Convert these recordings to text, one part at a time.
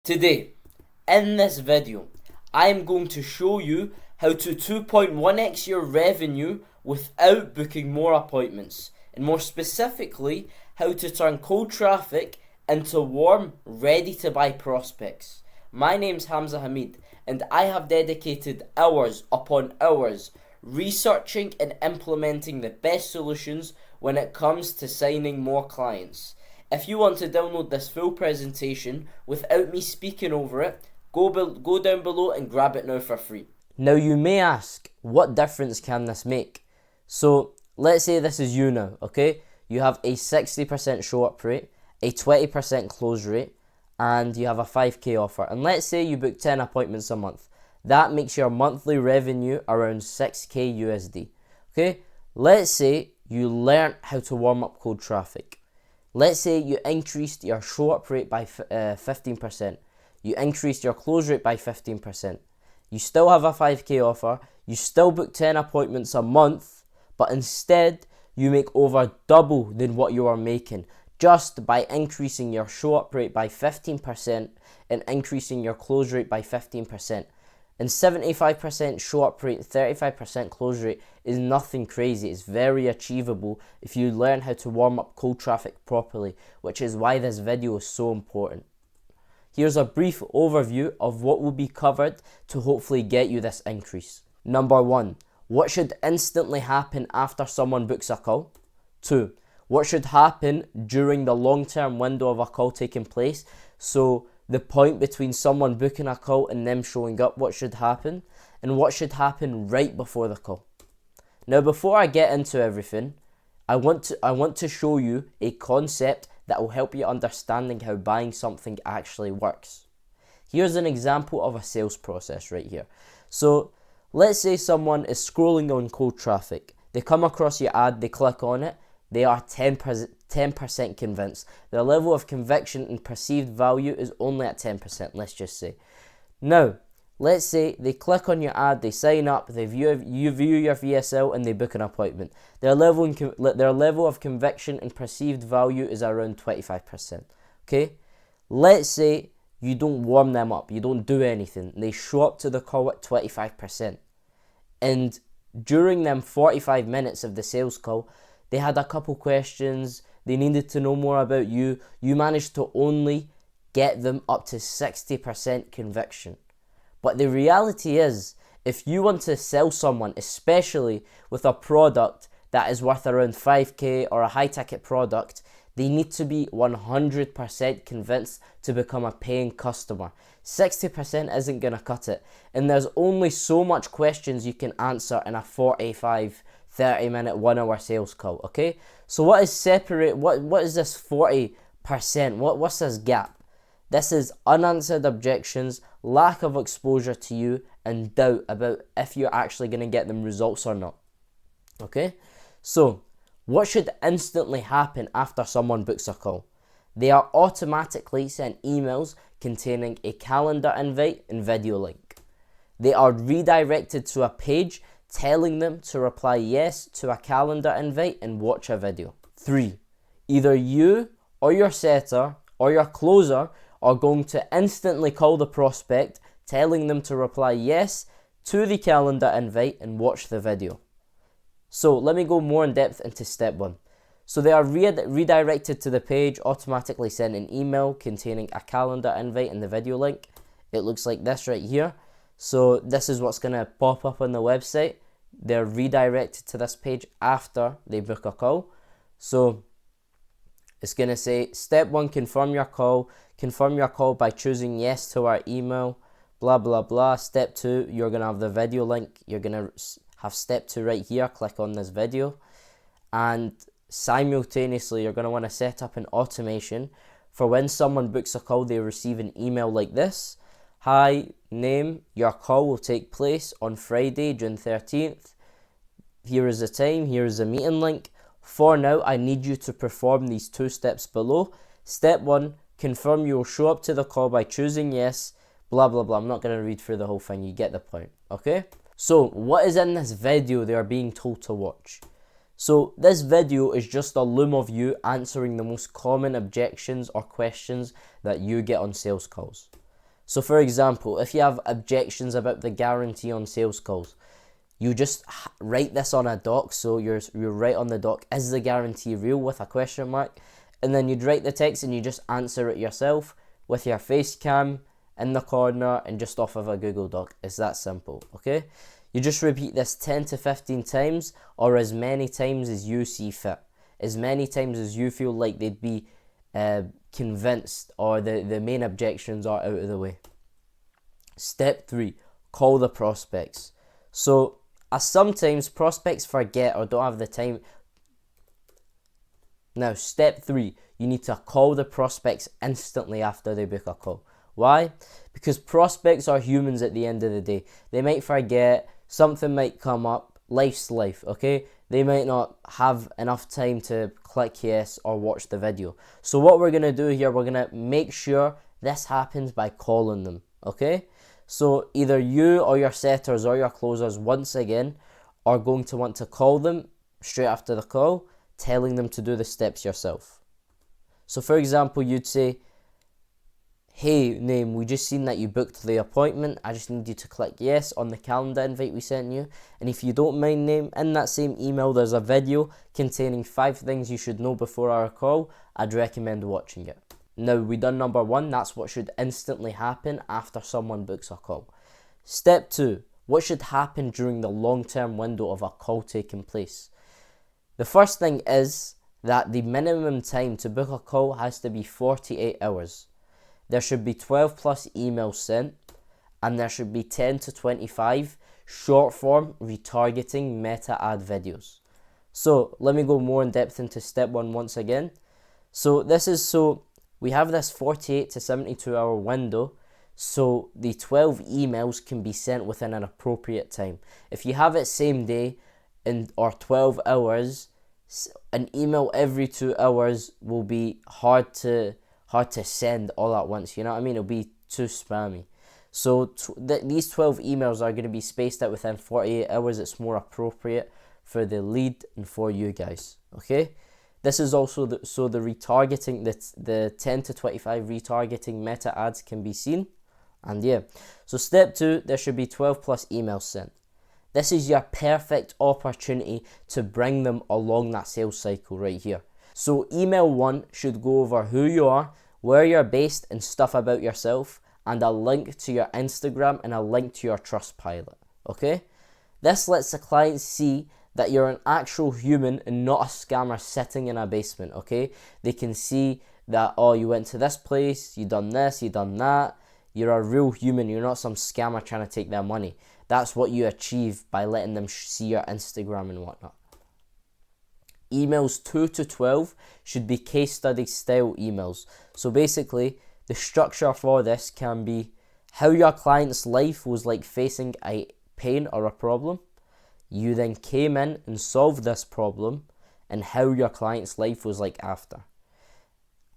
Today, in this video, I am going to show you how to 2.1x your revenue without booking more appointments, and more specifically, how to turn cold traffic into warm, ready to buy prospects. My name's Hamza Hamid, and I have dedicated hours upon hours researching and implementing the best solutions when it comes to signing more clients. If you want to download this full presentation without me speaking over it, go down below and grab it now for free. Now you may ask, what difference can this make? So let's say this is you now, okay? You have a 60% show up rate, a 20% close rate, and you have a 5k offer. And let's say you book 10 appointments a month. That makes your monthly revenue around 6k USD. Okay? Let's say you learned how to warm up cold traffic. Let's say you increased your show up rate by 15%. You increased your close rate by 15%. You still have a 5k offer. You still book 10 appointments a month, but instead you make over double than what you are making just by increasing your show up rate by 15% and increasing your close rate by 15%. And 75% show up rate, 35% close rate is nothing crazy. It's very achievable if you learn how to warm up cold traffic properly, which is why this video is so important. Here's a brief overview of what will be covered to hopefully get you this increase. Number 1, what should instantly happen after someone books a call? 2, what should happen during the long-term window of a call taking place? So the point between someone booking a call and them showing up, what should happen? And what should happen right before the call? Now, before I get into everything, I want to show you a concept that will help you understanding how buying something actually works. Here's an example of a sales process right here. So let's say someone is scrolling on cold traffic. They come across your ad, they click on it, they are 10% convinced. Their level of conviction and perceived value is only at 10%, let's just say. Now, let's say they click on your ad, they sign up, you view your VSL and they book an appointment. Their level of conviction and perceived value is around 25%. Okay? Let's say you don't warm them up, you don't do anything. They show up to the call at 25%. And during them 45 minutes of the sales call, they had a couple questions, they needed to know more about you. You managed to only get them up to 60% conviction. But the reality is, if you want to sell someone, especially with a product that is worth around 5k or a high ticket product, they need to be 100% convinced to become a paying customer. 60% isn't going to cut it. And there's only so much questions you can answer in a 45, 30 minute, 1 hour sales call, okay? So what is this 40%? What's this gap? This is unanswered objections, lack of exposure to you, and doubt about if you're actually going to get them results or not. Okay? So, what should instantly happen after someone books a call? They are automatically sent emails containing a calendar invite and video link. They are redirected to a page telling them to reply yes to a calendar invite and watch a video. 3. Either you or your setter or your closer are going to instantly call the prospect, telling them to reply yes to the calendar invite and watch the video. So let me go more in depth into step 1. So they are redirected to the page, automatically sent an email containing a calendar invite and the video link. It looks like this right here. So this is what's going to pop up on the website. They're redirected to this page after they book a call. So it's going to say, step 1, confirm your call. Confirm your call by choosing yes to our email, blah, blah, blah. Step 2, you're going to have the video link. You're going to have step 2 right here. Click on this video. And simultaneously, you're going to want to set up an automation for when someone books a call, they receive an email like this. Hi, name, your call will take place on Friday, June 13th. Here is the time, here is the meeting link. For now, I need you to perform these 2 steps below. Step 1, confirm you will show up to the call by choosing yes, blah, blah, blah. I'm not going to read through the whole thing, you get the point, okay? So, what is in this video they are being told to watch? So, this video is just a loom of you answering the most common objections or questions that you get on sales calls. So for example, if you have objections about the guarantee on sales calls, you just write this on a doc. So you're write on the doc, is the guarantee real, with a question mark, and then you'd write the text and you just answer it yourself with your face cam in the corner and just off of a Google Doc. It's that simple, okay? You just repeat this 10 to 15 times, or as many times as you see fit. As many times as you feel like they'd be convinced, or the main objections are out of the way. Step 3, call the prospects. So sometimes prospects forget or don't have the time. Now, step 3, you need to call the prospects instantly after they book a call. Why? Because prospects are humans at the end of the day. They might forget, something might come up, life's life, okay? They might not have enough time to click yes or watch the video. So what we're going to do here, we're going to make sure this happens by calling them, okay? So either you or your setters or your closers, once again, are going to want to call them straight after the call, telling them to do the steps yourself. So for example, you'd say, hey, name, we just seen that you booked the appointment. I just need you to click yes on the calendar invite we sent you. And if you don't mind, name, in that same email, there's a video containing 5 things you should know before our call. I'd recommend watching it. Now, we done number 1. That's what should instantly happen after someone books a call. Step 2, what should happen during the long-term window of a call taking place? The first thing is that the minimum time to book a call has to be 48 hours. There should be 12 plus emails sent, and there should be 10 to 25 short form retargeting meta ad videos. So let me go more in depth into step 1 once again. So we have this 48 to 72 hour window, so the 12 emails can be sent within an appropriate time. If you have it same day or 12 hours, an email every 2 hours will be hard to send all at once, you know what I mean? It'll be too spammy. So these 12 emails are going to be spaced out within 48 hours. It's more appropriate for the lead and for you guys, okay? This is also the retargeting, the 10 to 25 retargeting meta ads can be seen. And yeah, so step 2, there should be 12 plus emails sent. This is your perfect opportunity to bring them along that sales cycle right here. So email 1 should go over who you are, where you're based, and stuff about yourself, and a link to your Instagram and a link to your Trustpilot, okay? This lets the client see that you're an actual human and not a scammer sitting in a basement, okay? They can see that, oh, you went to this place, you done this, you done that. You're a real human, you're not some scammer trying to take their money. That's what you achieve by letting them see your Instagram and whatnot. Emails 2 to 12 should be case study style emails. So basically, the structure for this can be how your client's life was like facing a pain or a problem. You then came in and solved this problem, and how your client's life was like after.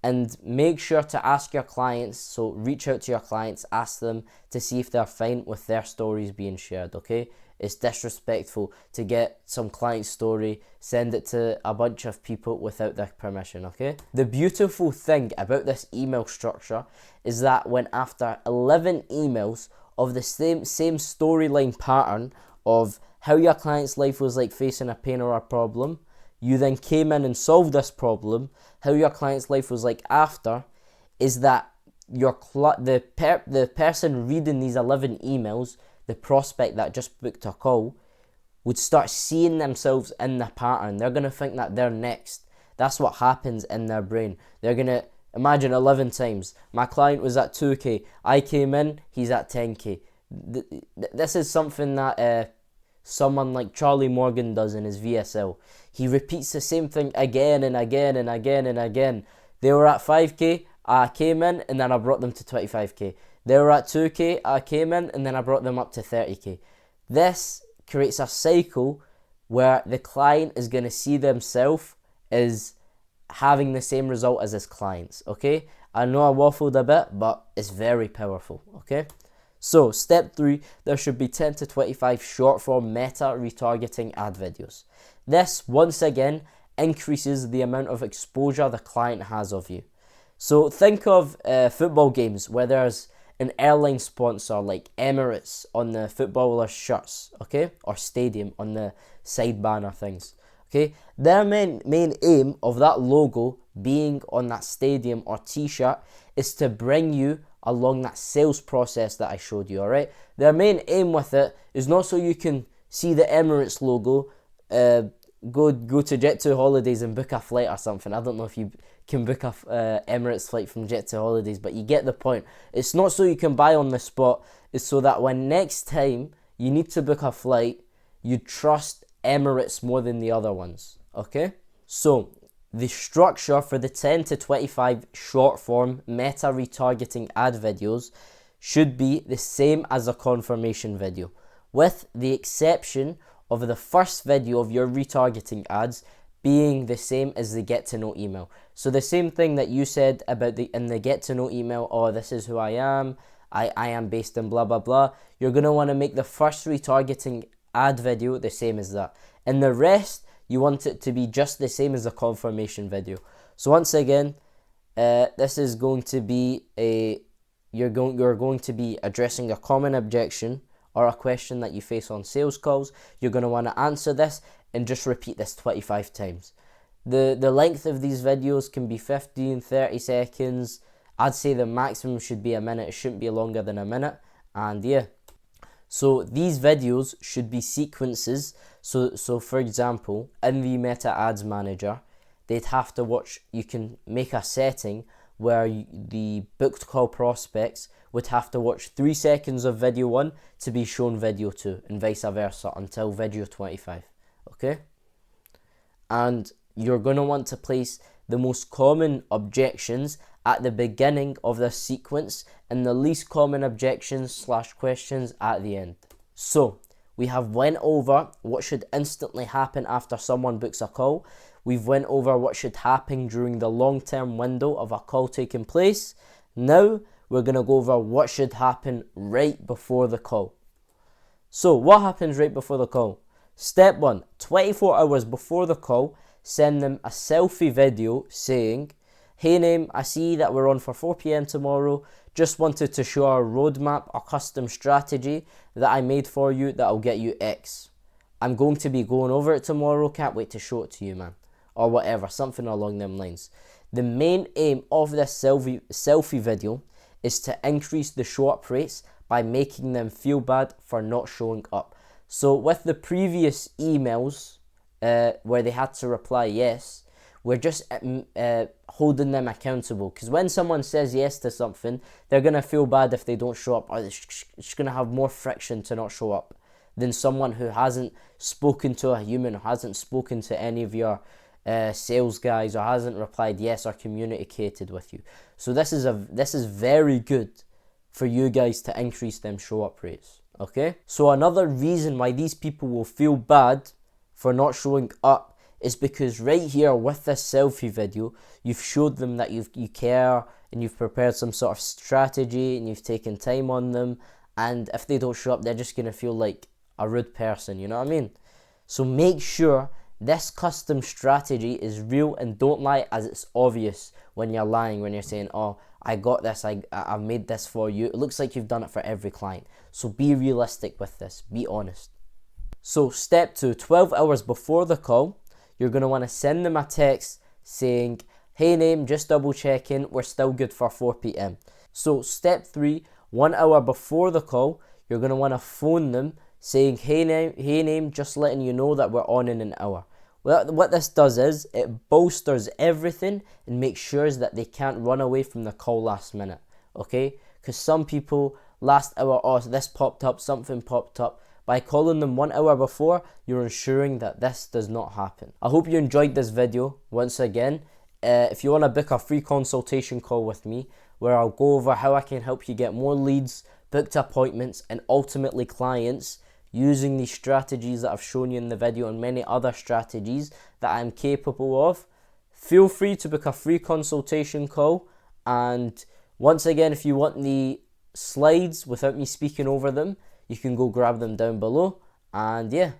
And make sure to ask your clients, so reach out to your clients, ask them to see if they're fine with their stories being shared, okay? It's disrespectful to get some client story, send it to a bunch of people without their permission, okay? The beautiful thing about this email structure is that when after 11 emails of the same storyline pattern of how your client's life was like facing a pain or a problem, you then came in and solved this problem, how your client's life was like after, is that the person reading these 11 emails, the prospect that just booked a call, would start seeing themselves in the pattern. They're going to think that they're next. That's what happens in their brain. They're going to imagine 11 times. My client was at 2k. I came in, he's at 10k. This is something that someone like Charlie Morgan does in his VSL. He repeats the same thing again and again and again and again. They were at 5k, I came in and then I brought them to 25k. They were at 2k, I came in and then I brought them up to 30k. This creates a cycle where the client is going to see themselves as having the same result as his clients, okay? I know I waffled a bit, but it's very powerful, okay? So, step 3, there should be 10 to 25 short form meta retargeting ad videos. This, once again, increases the amount of exposure the client has of you. So, think of football games where there's an airline sponsor like Emirates on the footballers' shirts, okay, or Stadium on the side banner things, okay. Their main aim of that logo being on that stadium or t-shirt is to bring you along that sales process that I showed you, alright? Their main aim with it is not so you can see the Emirates logo, go to Jet2 Holidays and book a flight or something. I don't know if you can book a Emirates flight from Jet2 Holidays, but you get the point. It's not so you can buy on the spot, it's so that when next time you need to book a flight, you trust Emirates more than the other ones, okay? So the structure for the 10 to 25 short form meta retargeting ad videos should be the same as a confirmation video, with the exception of the first video of your retargeting ads being the same as the get to know email. So the same thing that you said about in the get to know email, oh, this is who I am am based in blah blah blah, you're going to want to make the first retargeting ad video the same as that, and the rest you want it to be just the same as a confirmation video. So once again, this is going to be you're going to be addressing a common objection or a question that you face on sales calls. You're going to want to answer this and just repeat this 25 times. The length of these videos can be 15, 30 seconds. I'd say the maximum should be a minute. It shouldn't be longer than a minute. And yeah. So these videos should be sequences. So for example, in the Meta Ads Manager, they'd have to watch, you can make a setting where the booked call prospects would have to watch 3 seconds of video 1 to be shown video 2, and vice versa until video 25, okay? And you're going to want to place the most common objections at the beginning of the sequence and the least common objections / questions at the end. So we have went over what should instantly happen after someone books a call. We've went over what should happen during the long-term window of a call taking place. Now we're going to go over what should happen right before the call. So what happens right before the call? Step 1, 24 hours before the call, send them a selfie video saying, hey name, I see that we're on for 4 p.m. tomorrow. Just wanted to show our roadmap, a custom strategy that I made for you that'll get you X. I'm going to be going over it tomorrow. Can't wait to show it to you, man. Or whatever, something along them lines. The main aim of this selfie video is to increase the show-up rates by making them feel bad for not showing up. So with the previous emails where they had to reply yes, we're just holding them accountable, because when someone says yes to something, they're going to feel bad if they don't show up, or it's going to have more friction to not show up than someone who hasn't spoken to a human, or hasn't spoken to any of your sales guys, or hasn't replied yes or communicated with you. So this is very good for you guys to increase them show up rates, okay? So another reason why these people will feel bad for not showing up is because right here with this selfie video, you've showed them that you care, and you've prepared some sort of strategy, and you've taken time on them, and if they don't show up, they're just going to feel like a rude person, you know what I mean? So make sure this custom strategy is real, and don't lie as it's obvious when you're lying, when you're saying, oh, I got this, I've made this for you. It looks like you've done it for every client. So be realistic with this, be honest. So step 2, 12 hours before the call, you're going to want to send them a text saying, hey name, just double checking, we're still good for 4 p.m. So step 3, 1 hour before the call, you're going to want to phone them saying, hey name, just letting you know that we're on in an hour. Well, what this does is it bolsters everything and makes sure that they can't run away from the call last minute, okay? Because some people last hour, oh, this popped up, something popped up. By calling them 1 hour before, you're ensuring that this does not happen. I hope you enjoyed this video. Once again, if you want to book a free consultation call with me, where I'll go over how I can help you get more leads, booked appointments, and ultimately clients, using these strategies that I've shown you in the video and many other strategies that I'm capable of, feel free to book a free consultation call. And once again, if you want the slides without me speaking over them, you can go grab them down below. And yeah,